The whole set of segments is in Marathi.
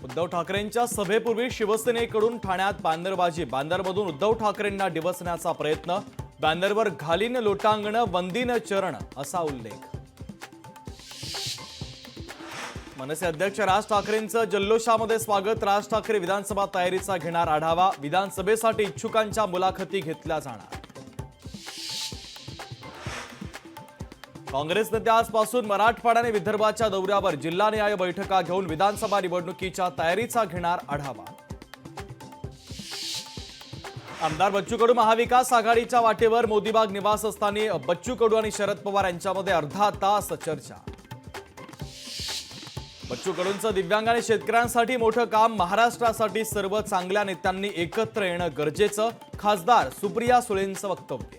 उद्धव ठाकरेंच्या सभेपूर्वी शिवसेनेकडून ठाण्यात बॅनरबाजी, बॅनरमधून उद्धव ठाकरेंना डिवचण्याचा प्रयत्न, बॅनरवर घालीन लोटांगण वंदीन चरण असा उल्लेख। मनसे अध्यक्ष राज ठाकरेंचं जल्लोषामध्ये स्वागत, राज ठाकरे विधानसभा तयारीचा घेणार आढावा, विधानसभेसाठी इच्छुकांच्या मुलाखती घेतल्या जाणार। काँग्रेस नेते आजपासून मराठवाडा आणि विदर्भाच्या दौऱ्यावर, जिल्हानिहाय बैठका घेऊन विधानसभा निवडणुकीच्या तयारीचा घेणार आढावा। आमदार बच्चू कडू महाविकास आघाडीच्या वाटेवर, मोदीबाग निवासस्थानी बच्चू कडू आणि शरद पवार यांच्यामध्ये अर्धा तास चर्चा। बच्चू कडूंचं दिव्यांग आणि शेतकऱ्यांसाठी मोठं काम, महाराष्ट्रासाठी सर्व चांगल्या नेत्यांनी एकत्र येणं गरजेचं, खासदार सुप्रिया सुळेंचं वक्तव्य।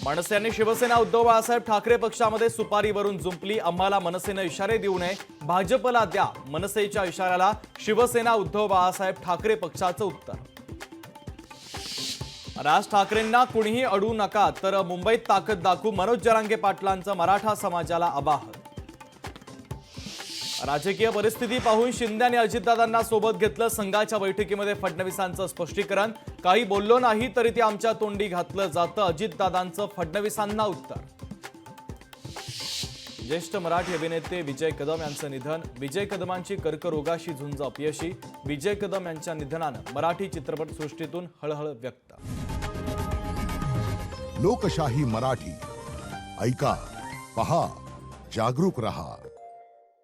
मनसे आणि शिवसेना उद्धव बाळासाहेब ठाकरे पक्षामध्ये सुपारीवरून जुंपली, आम्हाला मनसेनं इशारे देऊ नये, भाजपला द्या, मनसेच्या इशाऱ्याला शिवसेना उद्धव बाळासाहेब ठाकरे पक्षाचं उत्तर। राज ठाकरेंना कुणीही अडू नका, तर मुंबईत ताकद दाखवू, मनोज जरांगे पाटलांचं मराठा समाजाला आवाहन। राजकीय परिस्थिती पाहून शिंदे आणि अजितदादांना सोबत घेतलं, संघाच्या बैठकीमध्ये फडणवीसांचं स्पष्टीकरण, काही बोललो नाही तरी ते आमच्या तोंडी घातलं जातं, अजितदादांचं फडणवीसांना उत्तर। ज्येष्ठ मराठी अभिनेते विजय कदम यांचं निधन, विजय कदमांची कर्करोगाशी झुंज अपयशी, विजय कदम यांच्या निधनानं मराठी चित्रपटसृष्टीतून हळहळ व्यक्त। लोकशाही मराठी ऐका, पहा, जागरूक रहा।